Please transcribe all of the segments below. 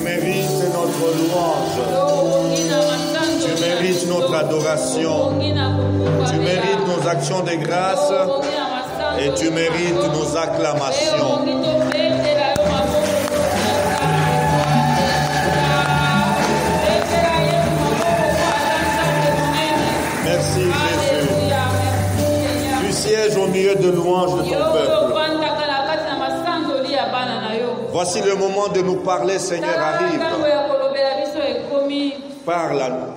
mérites notre louange. Tu mérites notre adoration. Tu mérites nos actions de grâce et tu mérites nos acclamations. Merci Jésus. Tu sièges au milieu de louanges de ton peuple. Voici le moment de nous parler, Seigneur, arrive. Parle à nous.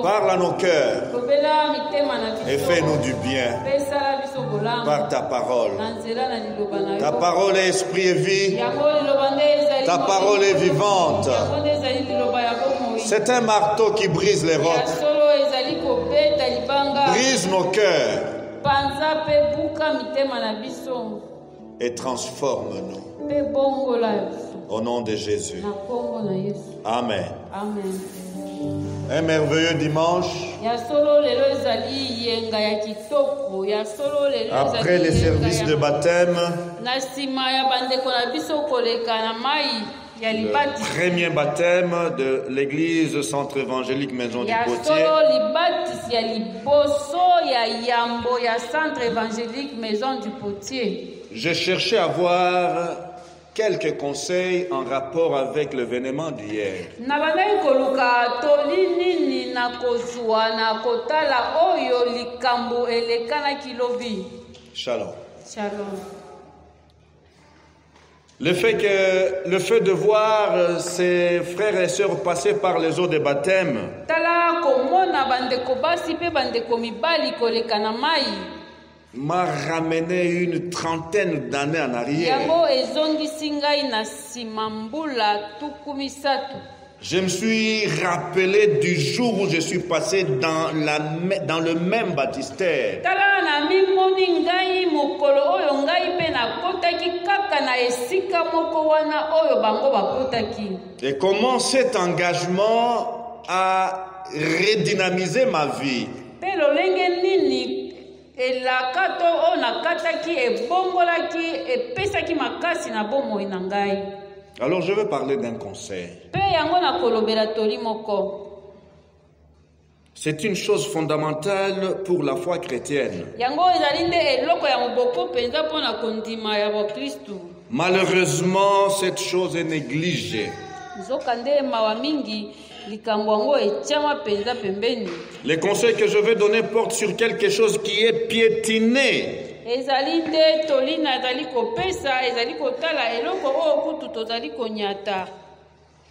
Parle à nos cœurs et fais-nous du bien par ta parole. Ta parole est esprit et vie. Ta parole est vivante. C'est un marteau qui brise les rocs. Brise nos cœurs et transforme-nous. Au nom de Jésus. Amen. Un merveilleux dimanche. Après les services de baptême, le premier bâtème de l'église Centre évangélique Maison du Potier. J'ai cherché à voir quelques conseils en rapport avec l'événement d'hier. Shalom. Le fait de voir ses frères et sœurs passer par les eaux de baptême m'a ramené une trentaine d'années en arrière. Je me suis rappelé du jour où je suis passé dans le même baptistère. Et comment cet engagement a redynamisé ma vie. Alors je veux parler d'un conseil. C'est une chose fondamentale pour la foi chrétienne. Malheureusement, cette chose est négligée. Les conseils que je vais donner portent sur quelque chose qui est piétiné.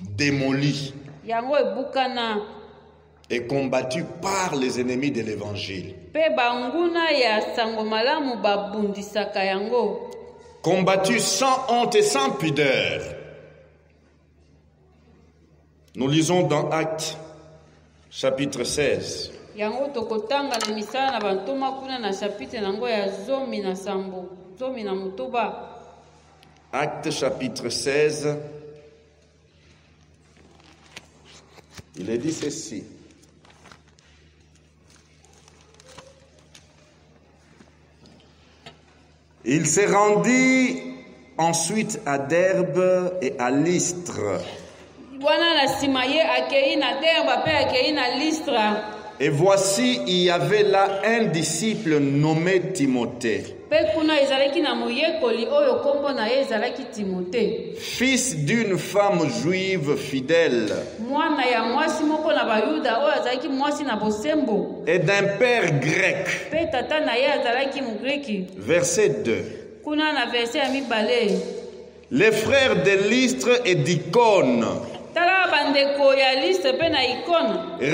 Démoli et combattu par les ennemis de l'évangile. Combattu sans honte et sans pudeur. Nous lisons dans Actes, chapitre 16. Actes, chapitre 16. Il est dit ceci. Il s'est rendu ensuite à Derbe et à Lystre. Et voici, il y avait là un disciple nommé Timothée, fils d'une femme juive fidèle et d'un père grec. Verset 2. Les frères de Lystre et d'Icône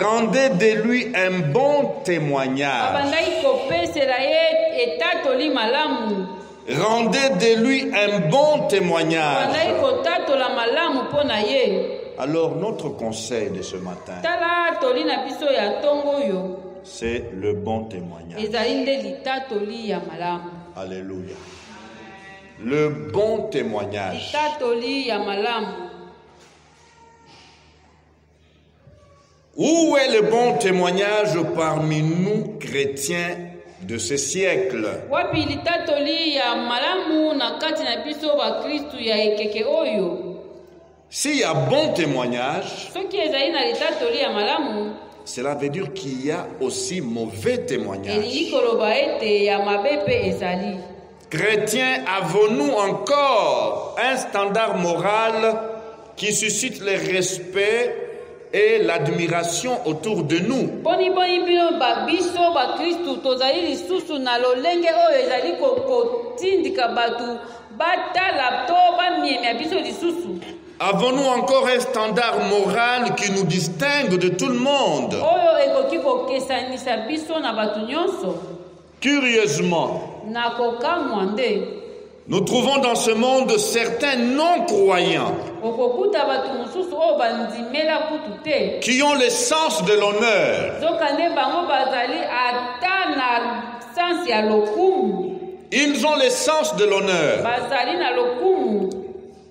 rendaient de lui un bon témoignage. Rendez de lui un bon témoignage. Alors notre conseil de ce matin, c'est le bon témoignage. Alléluia. Le bon témoignage. Où est le bon témoignage parmi nous chrétiens de ce siècle? S'il y a bon témoignage, cela veut dire qu'il y a aussi mauvais témoignage. Chrétiens, avons-nous encore un standard moral qui suscite le respect et l'admiration autour de nous? Avons-nous encore un standard moral qui nous distingue de tout le monde? Curieusement, nous trouvons dans ce monde certains non-croyants qui ont le sens de l'honneur. Ils ont le sens de l'honneur,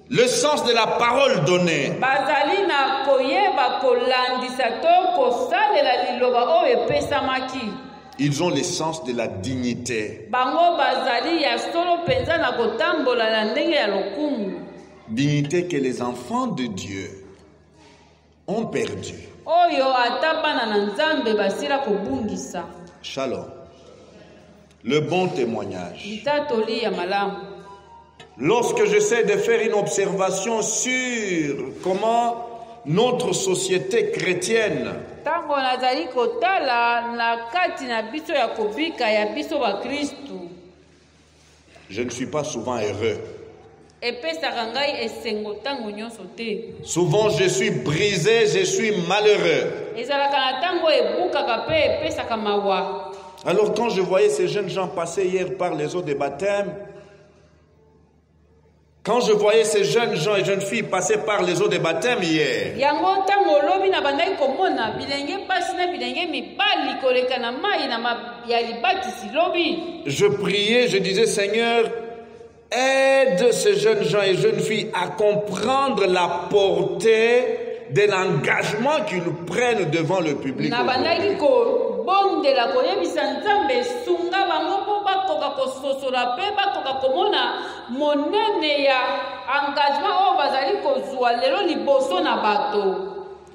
le sens de la parole donnée. Ils ont le sens de la dignité. Dignité que les enfants de Dieu ont perdue. Shalom. Le bon témoignage. Lorsque j'essaie de faire une observation sur comment notre société chrétienne je ne suis pas souvent heureux. Souvent je suis brisé, je suis malheureux. Alors quand je voyais ces jeunes gens passer hier par les eaux de baptême, quand je voyais ces jeunes gens et jeunes filles passer par les eaux de baptême hier, je priais, je disais, Seigneur, aide ces jeunes gens et jeunes filles à comprendre la portée de l'engagement qu'ils prennent devant le public.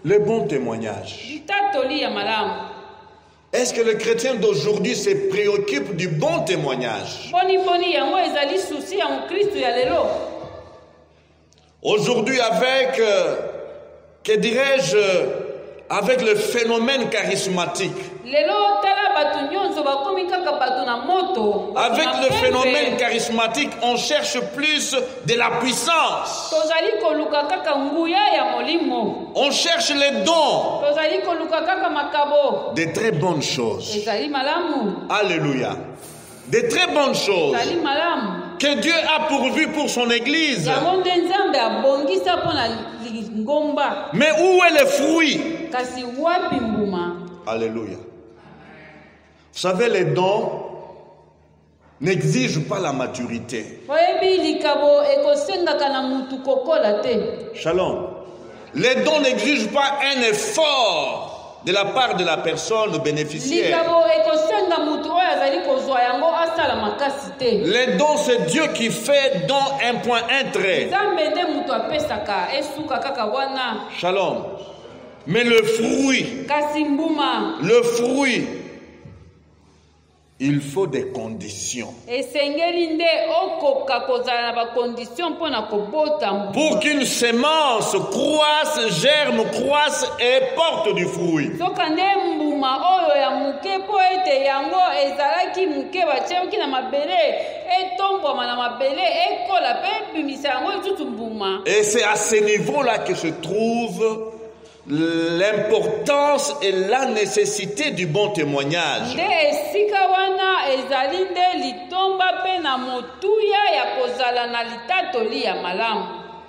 Le bon témoignage. Est-ce que le chrétien d'aujourd'hui se préoccupe du bon témoignage? Aujourd'hui, avec, que dirais-je, avec le phénomène charismatique, avec le phénomène charismatique, on cherche plus de la puissance. On cherche les dons. De très bonnes choses. Alléluia. De très bonnes choses que Dieu a pourvu pour son Église. Mais où est le fruit? Alléluia. Vous savez, les dons n'exigent pas la maturité. Shalom. Les dons n'exigent pas un effort de la part de la personne bénéficiaire. Les dons, c'est Dieu qui fait don un point, un trait. Shalom. Mais le fruit, il faut des conditions. Pour qu'une semence croisse, germe, croisse et porte du fruit. Et c'est à ce niveau-là que se trouve l'importance et la nécessité du bon témoignage.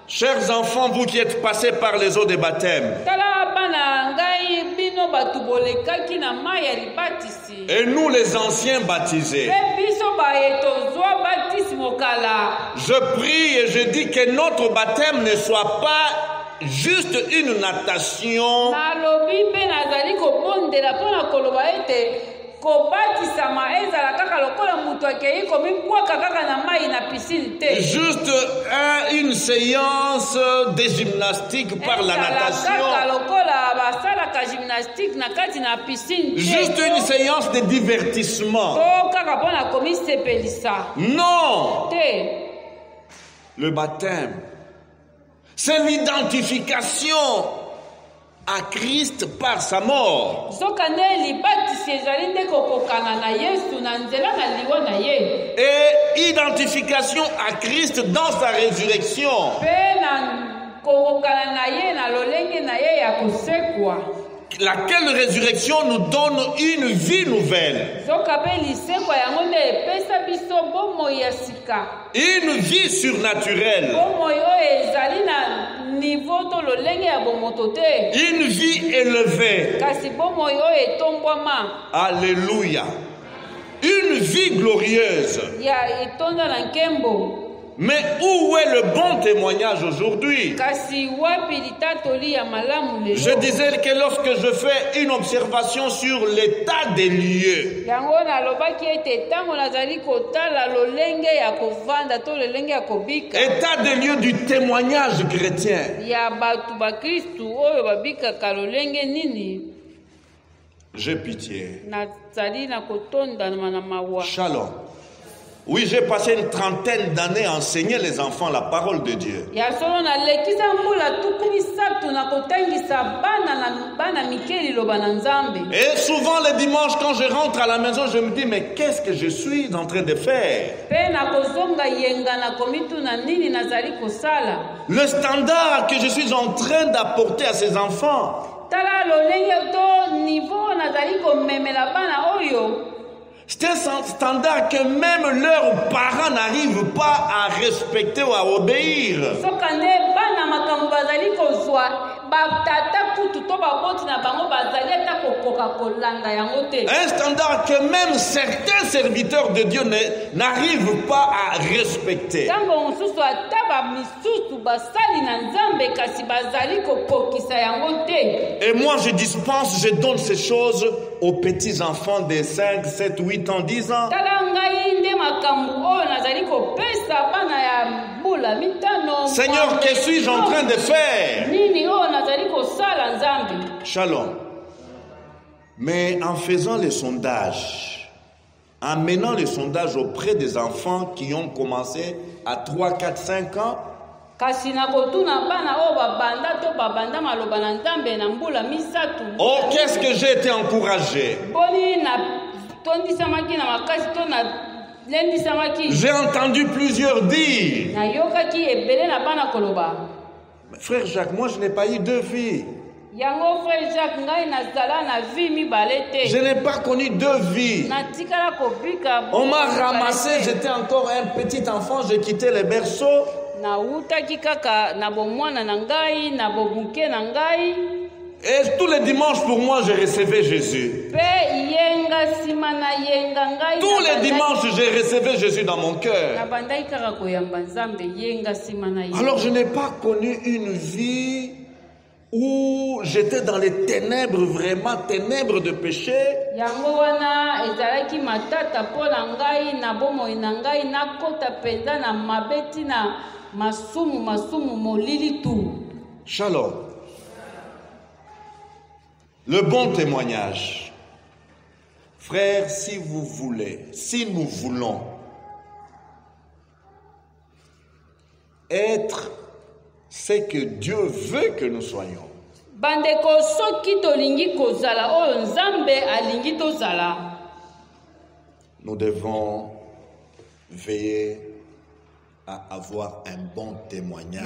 Chers enfants, vous qui êtes passés par les eaux de baptême, et nous les anciens baptisés, je prie et je dis que notre baptême ne soit pas juste une natation Juste une séance de gymnastique par la natation. Juste une séance de divertissement. Non. Le baptême, c'est l'identification à Christ par sa mort. Et identification à Christ dans sa résurrection. Laquelle résurrection nous donne une vie nouvelle. Une vie surnaturelle. Une vie élevée. Alléluia. Une vie glorieuse. Mais où est le bon témoignage aujourd'hui? Je disais que lorsque je fais une observation sur l'état des lieux, état des lieux du témoignage chrétien, j'ai pitié. Shalom. Oui, j'ai passé une trentaine d'années à enseigner les enfants la parole de Dieu. Et souvent les dimanches, quand je rentre à la maison, je me dis, mais qu'est-ce que je suis en train de faire? Le standard que je suis en train d'apporter à ces enfants, c'est un standard que même leurs parents n'arrivent pas à respecter ou à obéir. Un standard que même certains serviteurs de Dieu n'arrivent pas à respecter. Et moi je dispense, je donne ces choses aux petits enfants de 5, 7, 8 ans, 10 ans. Seigneur, que suis-je en train de faire? Shalom. Mais en faisant les sondages, en menant les sondages auprès des enfants qui ont commencé à 3, 4, 5 ans, oh, qu'est-ce que j'ai été encouragé. J'ai entendu plusieurs dire, frère Jacques, moi je n'ai pas eu 2 filles. Je n'ai pas connu 2 vies. On m'a ramassé, j'étais encore un petit enfant, j'ai quitté le berceau. Et tous les dimanches pour moi je recevais Jésus. Tous les dimanches je recevais Jésus dans mon cœur. Alors je n'ai pas connu une vie où j'étais dans les ténèbres, vraiment ténèbres de péché. Shalom. Le bon témoignage. Frères, si vous voulez, si nous voulons être ce que Dieu veut que nous soyons, nous devons veiller à avoir un bon témoignage.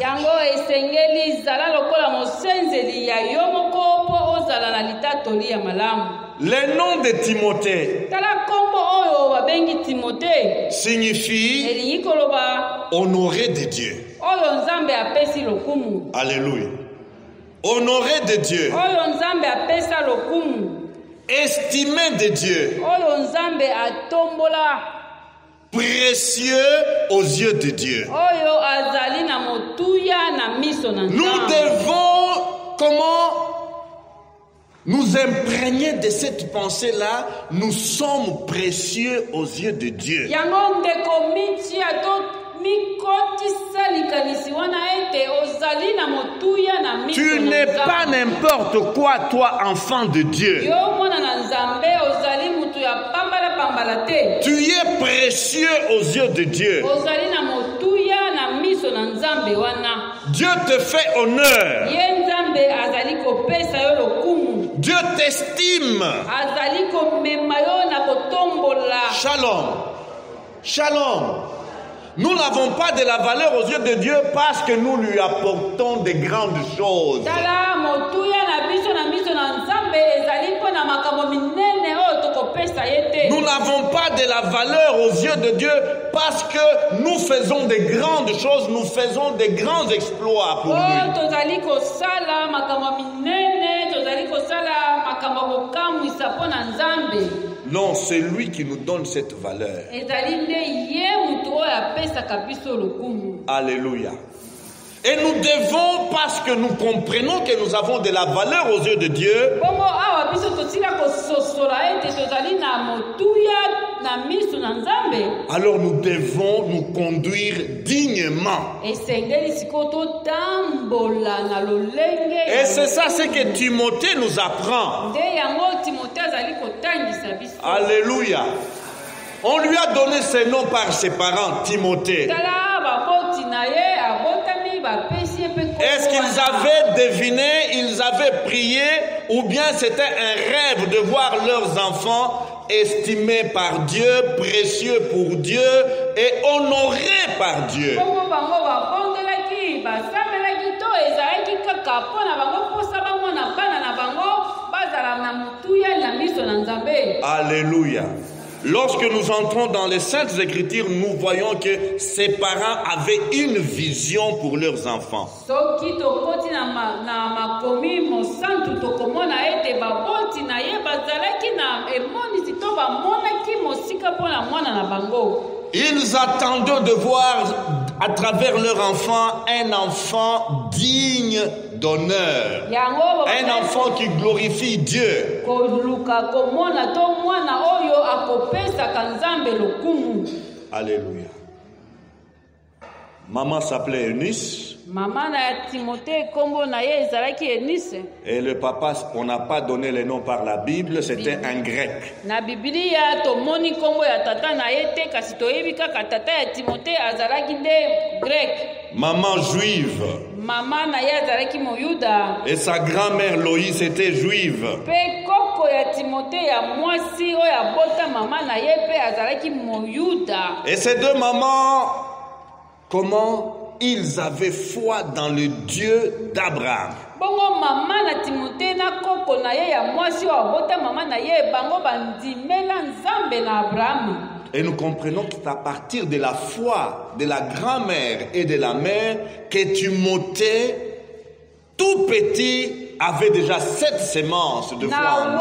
Le nom de Timothée signifie honorer de Dieu. Alléluia. Honorer de Dieu. Estimer de Dieu. Précieux aux yeux de Dieu. Nous devons comment nous imprégner de cette pensée-là, nous sommes précieux aux yeux de Dieu. Tu n'es pas n'importe quoi, toi, enfant de Dieu. Tu es précieux aux yeux de Dieu. Dieu te fait honneur. Dieu t'estime. Shalom. Shalom. Nous n'avons pas de la valeur aux yeux de Dieu parce que nous lui apportons de grandes choses. Nous n'avons pas de la valeur aux yeux de Dieu parce que nous faisons de grandes choses, nous faisons de grands exploits pour lui. Non, c'est lui qui nous donne cette valeur. Alléluia. Et nous devons, parce que nous comprenons que nous avons de la valeur aux yeux de Dieu, alors nous devons nous conduire dignement. Et c'est ça ce que Timothée nous apprend. Alléluia. On lui a donné ses noms par ses parents, Timothée. Est-ce qu'ils avaient deviné, ils avaient prié, ou bien c'était un rêve de voir leurs enfants estimés par Dieu, précieux pour Dieu et honorés par Dieu? Alléluia. Lorsque nous entrons dans les Saintes Écritures, nous voyons que ces parents avaient une vision pour leurs enfants. Ils attendaient de voir à travers leur enfant un enfant digne d'honneur, un enfant qui glorifie Dieu. Alléluia. Maman s'appelait Eunice. Et le papa, on n'a pas donné le nom par la Bible, c'était un grec. Maman juive. Et sa grand-mère Loïs était juive. Et ces deux mamans, comment ils avaient foi dans le Dieu d'Abraham. Et nous comprenons que c'est à partir de la foi de la grand-mère et de la mère que Timothée, tout petit, avait déjà cette sémence de foi en lui.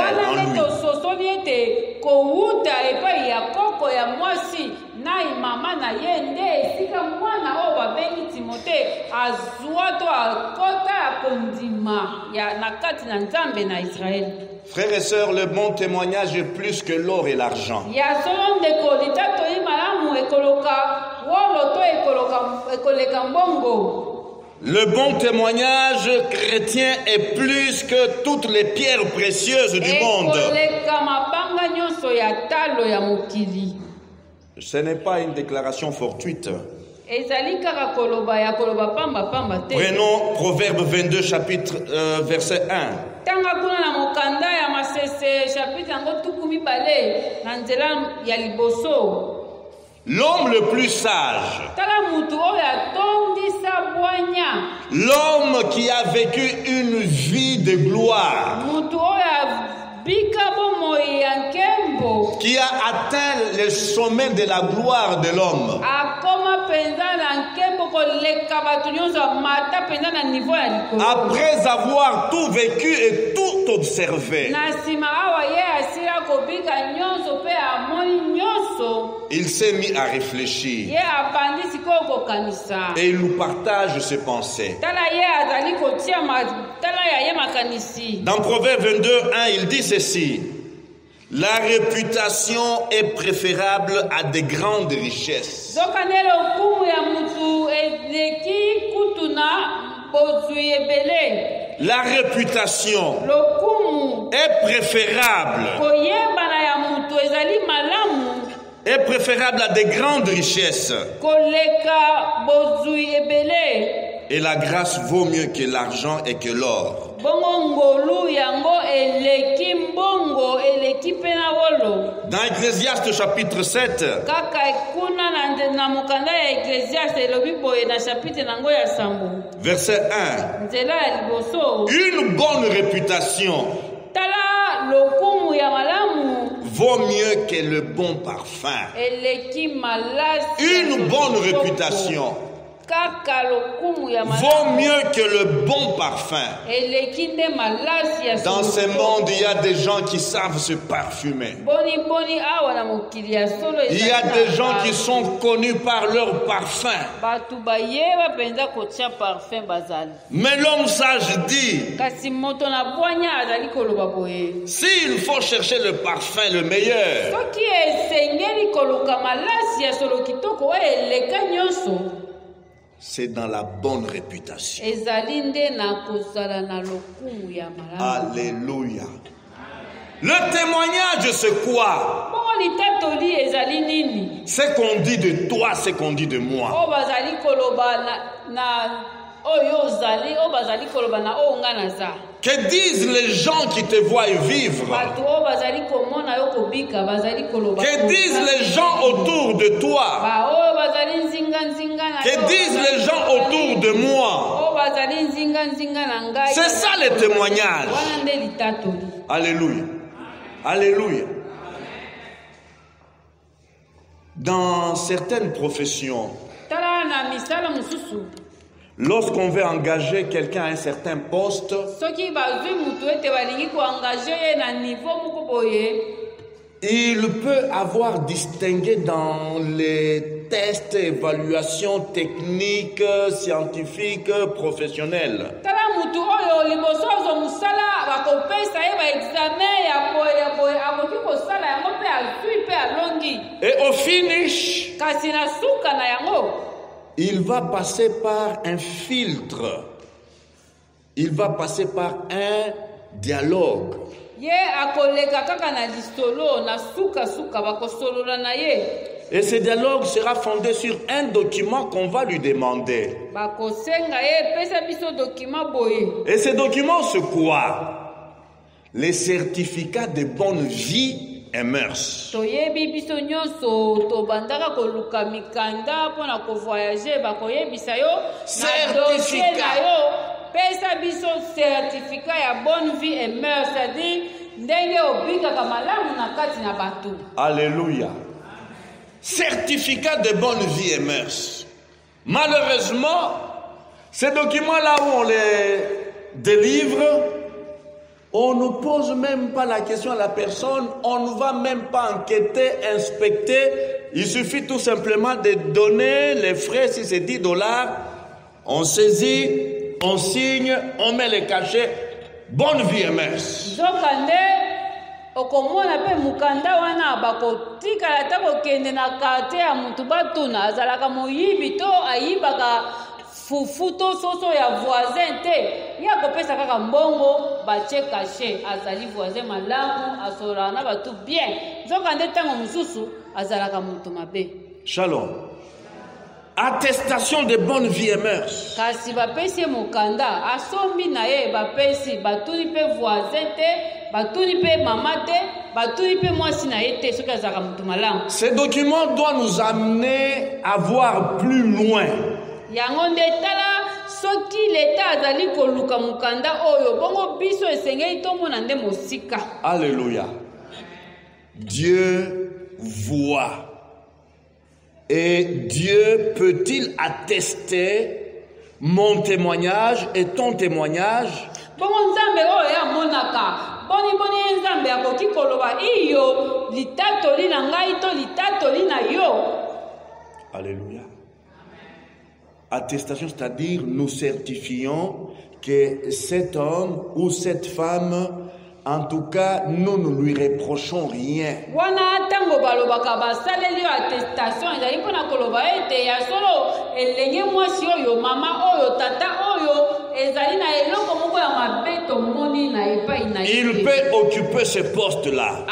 Frères et sœurs, le bon témoignage est plus que l'or et l'argent. Le bon témoignage chrétien est plus que toutes les pierres précieuses du monde. Ce n'est pas une déclaration fortuite. Prenons Proverbe 22, chapitre verset 1. L'homme le plus sage, l'homme qui a vécu une vie de gloire, qui a atteint le sommet de la gloire de l'homme, après avoir tout vécu et tout observé, il s'est mis à réfléchir et il nous partage ses pensées. Dans Proverbe 22:1, il dit ceci: la réputation est préférable à des grandes richesses. La réputation est préférable à des grandes richesses. Et la grâce vaut mieux que l'argent et que l'or. Dans Ecclésiaste chapitre 7, verset 1, une bonne réputation vaut mieux que le bon parfum. Une bonne réputation vaut mieux que le bon parfum. Dans ce monde, il y a des gens qui savent se parfumer. Il y a des gens qui sont connus par leur parfum. Mais l'homme sage dit, s'il faut chercher le parfum le meilleur, c'est dans la bonne réputation. Alléluia. Le témoignage, c'est quoi? C'est qu'on dit de toi, c'est qu'on dit de moi. Que disent les gens qui te voient vivre? Que disent les gens autour de toi? Que disent les gens autour de moi? C'est ça le témoignage. Alléluia. Alléluia. Dans certaines professions, lorsqu'on veut engager quelqu'un à un certain poste, il peut avoir distingué dans les tests, évaluations techniques, scientifiques, professionnelles. Et au finish, il va passer par un filtre. Il va passer par un dialogue. Et ce dialogue sera fondé sur un document qu'on va lui demander. Et ce document, c'est quoi? Les certificats de bonne vie et mœurs. Certificat ya bonne vie et mœurs, c'est-à-dire ndenge obikaka malamu na kati na bato. Alléluia. Certificat de bonne vie et mœurs. Malheureusement, ces documents-là où on les délivre, on ne pose même pas la question à la personne, on ne va même pas enquêter, inspecter. Il suffit tout simplement de donner les frais, si c'est $10, on saisit, on signe, on met les cachets. Bonne vie et mœurs. Okomona pe mukanda wana bakotika ata kokende na kate ya mutu batuna azalaka moyibi to ayibaka fufuto soso ya voisin te ya kopesa kaka mbongo bache caché azali voisin malamu asola na batu bien nzokande tango mususu azalaka mutu mabe. Shalom. Attestation de bonne vie et mœurs. Kasi bapesi mukanda asombi na ye bapesi batuni pe voisin te batuni pe mama te batuni pe mwasi na ye te soki azalaka mutu malamu. Ces documents doivent nous amener à voir plus loin. Yango nde tala soki leta azali koluka mukanda oyo bongo biso esengeli tomona nde mosika. Alléluia. Dieu voit. Et Dieu peut-il attester mon témoignage et ton témoignage? Bongo nzambe oyo ya monaka boni nzambe akoki koloba iyo litatoli na ngai to litatoli na yo. Alléluia. Attestation, c'est-à-dire nous certifions que cet homme ou cette femme, en tout cas, nous ne lui reprochons rien. Il peut occuper ce poste-là.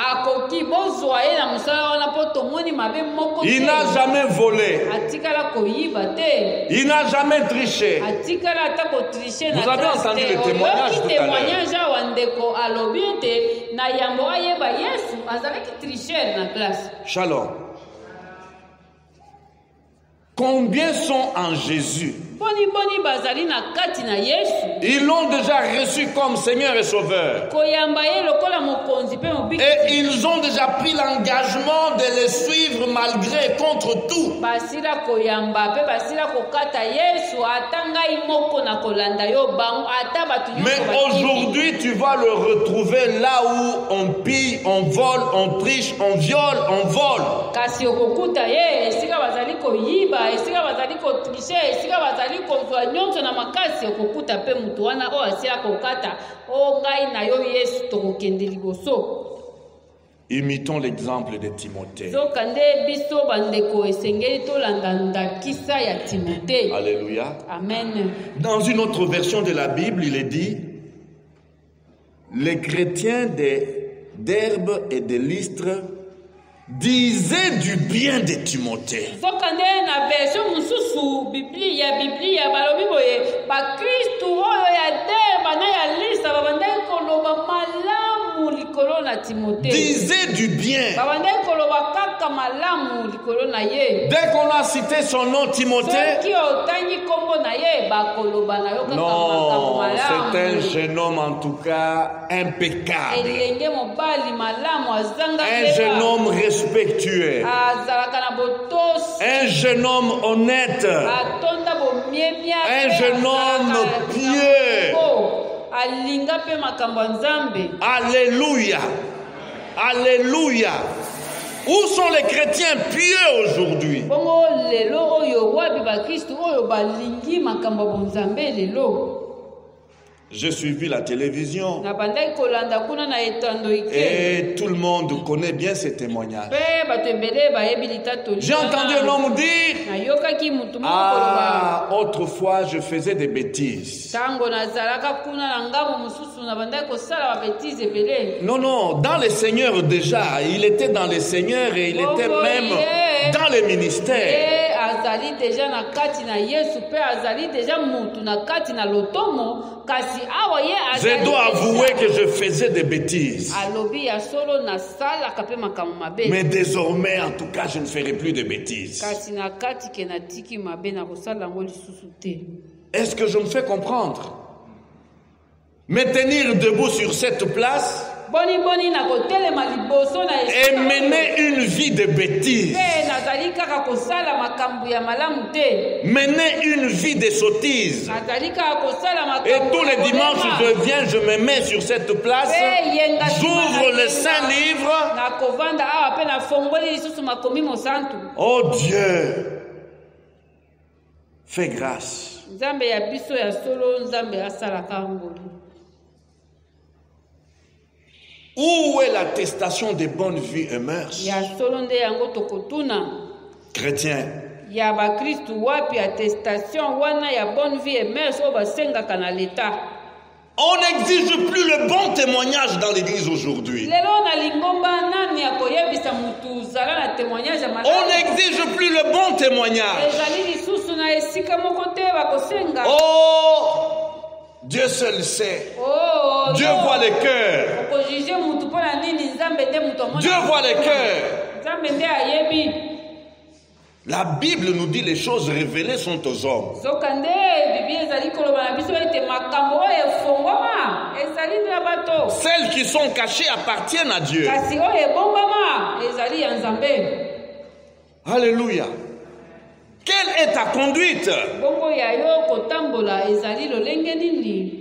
Il n'a jamais volé. Il n'a jamais triché. Vous avez entendu le témoignage tout à l'heure. Shalom. Combien sont en Jésus? Ils l'ont déjà reçu comme Seigneur et Sauveur. Et ils ont déjà pris l'engagement de le suivre malgré contre tout. Mais aujourd'hui, tu vas le retrouver là où on pille, on vole, on triche, on viole, on vole. Imitons l'exemple de Timothée. Alléluia. Amen. Dans une autre version de la Bible, il est dit: les chrétiens d'Herbe et de Lystre disaient du bien de Timothée. Disait du bien. Dès qu'on a cité son nom, Timothée, non, c'est un jeune homme en tout cas impeccable, un jeune homme respectueux, un jeune homme honnête, un jeune homme pieux. Alléluia. Alléluia. Où sont les chrétiens pieux aujourd'hui? J'ai suivi la télévision et tout le monde connaît bien ces témoignages. J'ai entendu un homme dire: ah, autrefois je faisais des bêtises. Non, non, dans les seigneurs déjà, il était dans les seigneurs et il était même dans les ministères. Je dois avouer que je faisais des bêtises. Mais désormais, en tout cas, je ne ferai plus de bêtises. Est-ce que je me fais comprendre? Me tenir debout sur cette place et mener une vie de bêtises, mener une vie de sottises, et tous les dimanches je viens, je me mets sur cette place, j'ouvre le Saint-Livre. Oh Dieu, fais grâce. Où est l'attestation des bonnes vies et mœurs? Chrétien. On n'exige plus le bon témoignage dans l'église aujourd'hui. On n'exige plus le bon témoignage. Oh, Dieu seul sait. Dieu voit les cœurs. Dieu voit les cœurs. La Bible nous dit les choses révélées sont aux hommes. Celles qui sont cachées appartiennent à Dieu. Alléluia. Quelle est ta conduite?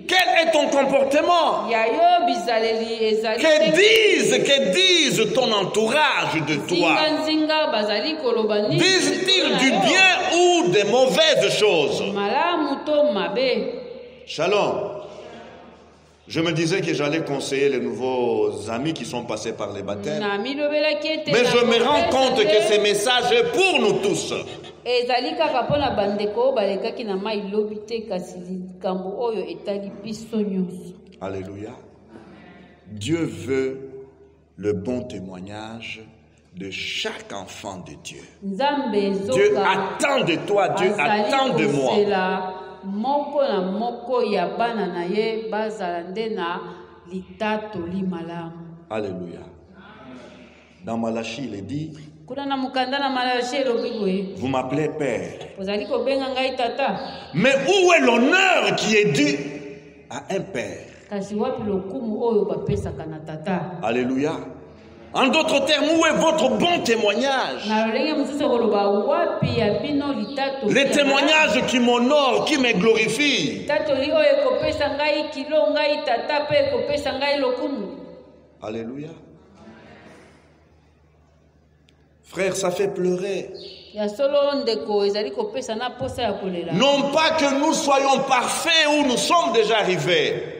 Quel est ton comportement? Que disent ton entourage de toi? Disent-ils du bien ou des mauvaises choses? Shalom. Je me disais que j'allais conseiller les nouveaux amis qui sont passés par les baptêmes. Mais je me rends compte que ce message est pour nous tous. Alléluia. Dieu veut le bon témoignage de chaque enfant de Dieu. Dieu attend de toi, Dieu attend de moi. Moko na moko ya bana na ye bazala nde na litatoli malamu. Alléluia. Dans Malachie, il est dit, kuna na mukanda na Malachie elobi boye, vous m'appelez Père. ozali kobenga ngai tata. Mais où est l'honneur qui est dû à un père? Kasi wapi lokumu oyo bapesaka na tata? Alléluia. En d'autres termes, où est votre bon témoignage? Les témoignages qui m'honorent, qui me glorifient. Alléluia. Frère, ça fait pleurer. Non pas que nous soyons parfaits où nous sommes déjà arrivés.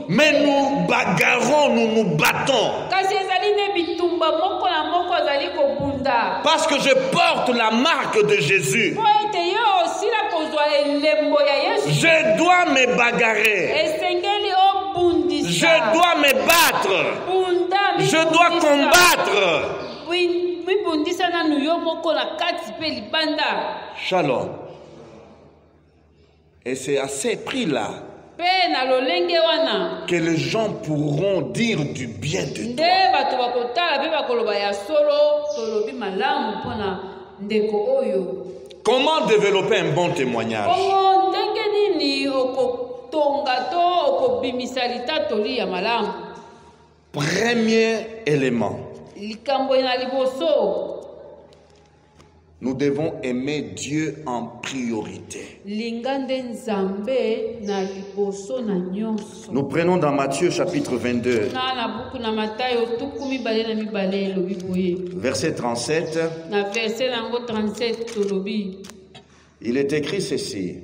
Mais nous bagarrons, nous nous battons. Parce que je porte la marque de Jésus. Je dois me bagarrer. Je dois me battre. Je dois combattre. Shalom. Et c'est à ces prix-là que les gens pourront dire du bien de toi. Comment développer un bon témoignage? Premier élément. Nous devons aimer Dieu en priorité. Nous prenons dans Matthieu chapitre 22, verset 37. Il est écrit ceci.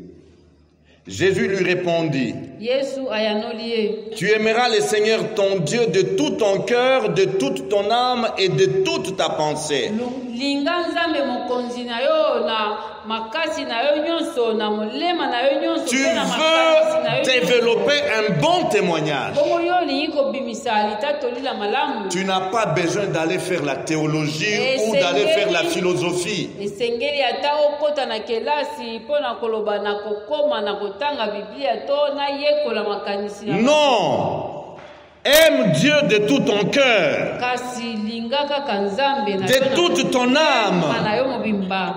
Jésus lui répondit, tu aimeras le Seigneur ton Dieu de tout ton cœur, de toute ton âme et de toute ta pensée. Tu veux développer un bon témoignage. Tu n'as pas besoin d'aller faire la théologie ou d'aller faire la philosophie. Non. Aime Dieu de tout ton cœur, de toute ton âme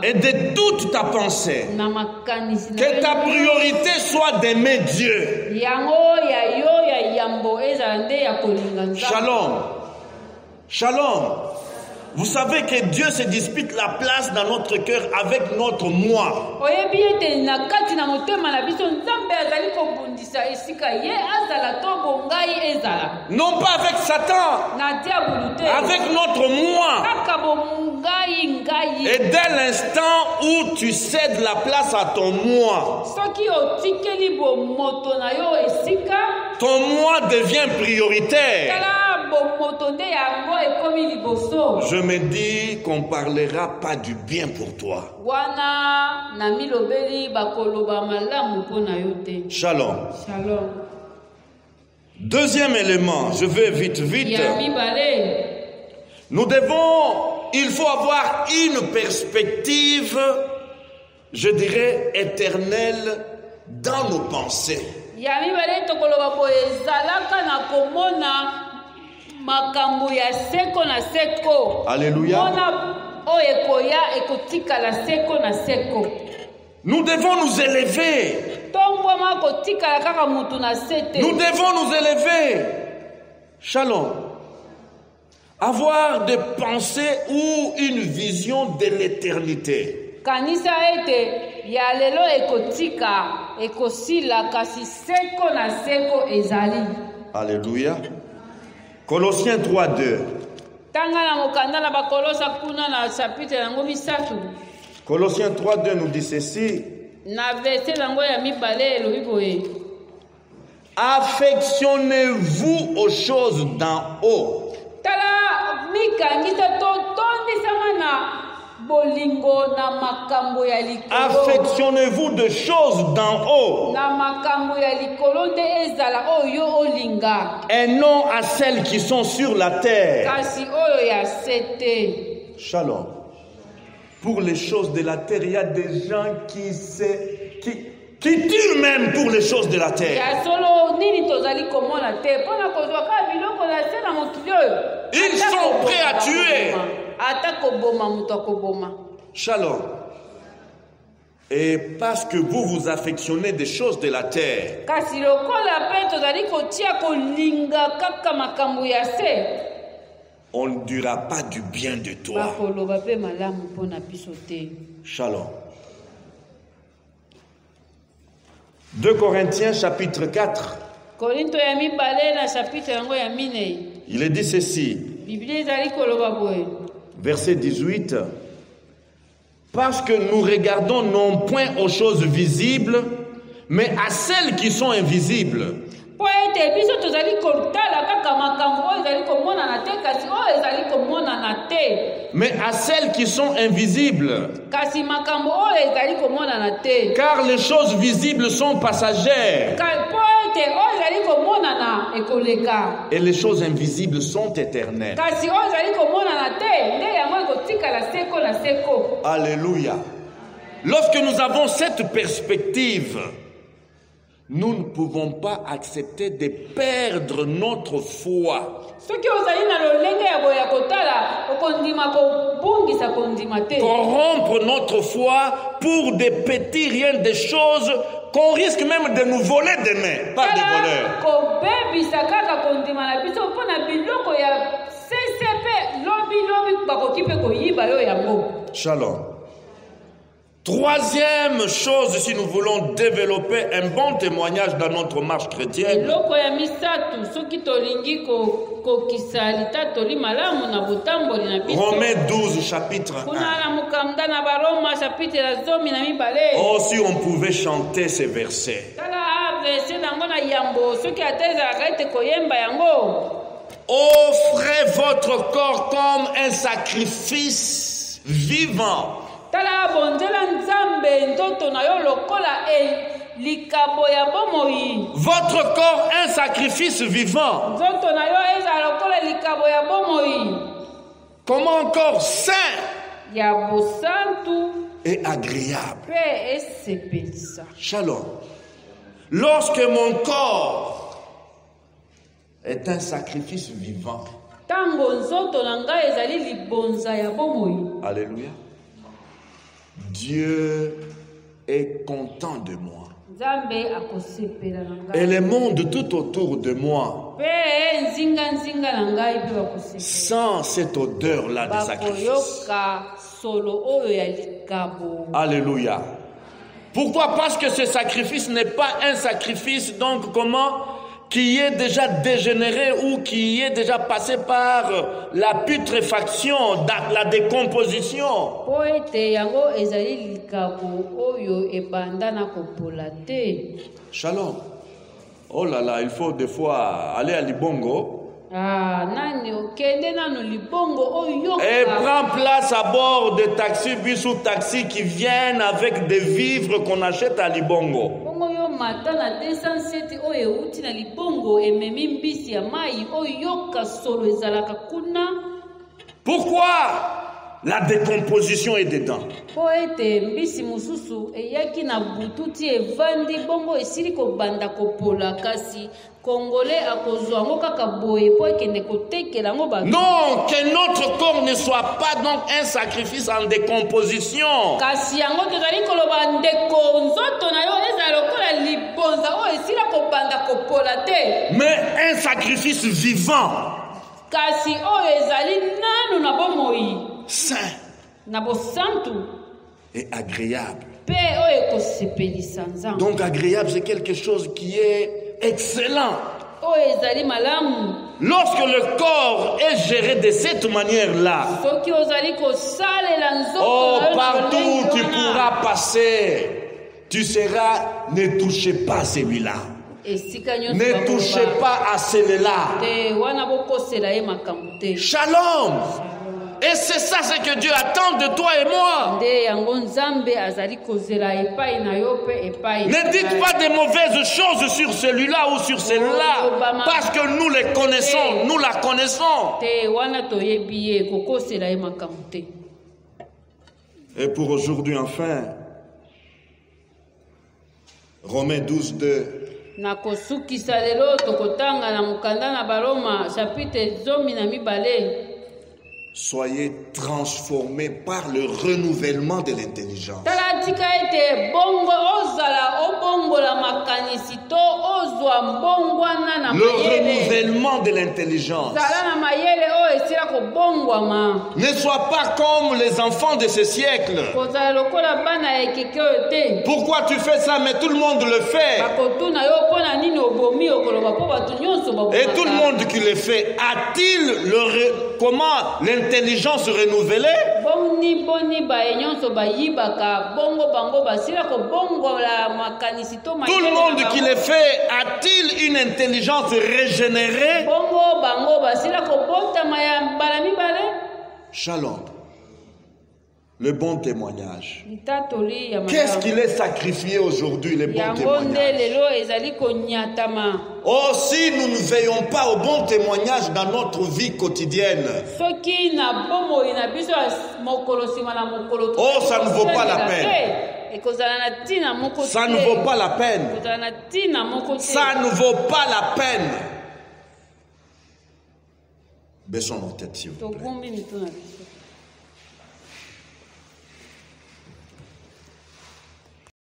et de toute ta pensée. Que ta priorité soit d'aimer Dieu. Shalom. Shalom. Vous savez que Dieu se dispute la place dans notre cœur avec notre moi. Non pas avec Satan, avec notre moi. Et dès l'instant où tu cèdes la place à ton moi, ton moi devient prioritaire. Je me dis qu'on ne parlera pas du bien pour toi. Shalom. Shalom. Deuxième élément, je vais vite. Il faut avoir une perspective, je dirais, éternelle dans nos pensées. Alléluia. Nous devons nous élever. Nous devons nous élever. Shalom. Avoir des pensées ou une vision de l'éternité. Alléluia. Colossiens 3:2. Colossiens 3:2 nous dit ceci. Affectionnez-vous aux choses d'en haut. Affectionnez-vous de choses d'en haut et non à celles qui sont sur la terre. Shalom. Pour les choses de la terre, il y a des gens qui tuent même pour les choses de la terre. Ils sont prêts à tuer. Shalom. Et parce que vous vous affectionnez des choses de la terre, on ne dira pas du bien de toi. Shalom. 2 Corinthiens chapitre 4. Il est dit ceci. Verset 18. Parce que nous regardons non point aux choses visibles, mais à celles qui sont invisibles. Mais à celles qui sont invisibles. Car les choses visibles sont passagères. Et les choses invisibles sont éternelles. Alléluia. Lorsque nous avons cette perspective, nous ne pouvons pas accepter de perdre notre foi. Corrompre notre foi pour des petits riens de choses qu'on risque même de nous voler demain par des voleurs. Shalom. Troisième chose, si nous voulons développer un bon témoignage dans notre marche chrétienne, Romains 12, chapitre 1. Oh, si on pouvait chanter ces versets. Offrez votre corps comme un sacrifice vivant. Votre corps un sacrifice vivant. Comment encore saint et agréable. Shalom. Lorsque mon corps est un sacrifice vivant. Alléluia. Dieu est content de moi. Et le monde tout autour de moi sent cette odeur-là de sacrifice. Alléluia. Pourquoi? Parce que ce sacrifice n'est pas un sacrifice, donc comment? Qui est déjà dégénéré ou qui est déjà passé par la putréfaction, la décomposition. Shalom. Oh là là, il faut des fois aller à Libongo. Et prend place à bord de taxis, bus ou taxis qui viennent avec des vivres qu'on achète à Libongo. Pourquoi la décomposition est dedans? Non, que notre corps ne soit pas donc un sacrifice en décomposition. Mais un sacrifice vivant. Saint et agréable. Donc agréable, c'est quelque chose qui est excellent. Lorsque le corps est géré de cette manière-là, oh, partout tu pourras passer. tu seras, ne touchez pas à celui-là. Ne touchez pas à celui-là. Shalom. Et c'est ça ce que Dieu attend de toi et moi. Ne dites pas de mauvaises choses sur celui-là ou sur celle-là, parce que nous les connaissons, nous la connaissons. Et pour aujourd'hui enfin, Romains 12, 2. Soyez transformés par le renouvellement de l'intelligence. Le renouvellement de l'intelligence. Ne sois pas comme les enfants de ce siècle. Pourquoi tu fais ça, mais tout le monde le fait? Et tout le monde qui le fait, a-t-il comment l'intelligence renouvelée? Tout le monde qui le fait, a-t-il une intelligence régénérée? Shalom. Le bon témoignage. Qu'est-ce qu'il est sacrifié aujourd'hui, le bon témoignage? Oh, si nous ne veillons pas au bon témoignage dans notre vie quotidienne, oh, ça ne vaut pas la peine. Ça ne vaut pas la peine. Ça ne vaut pas la peine. Baissons nos têtes, s'il vous plaît.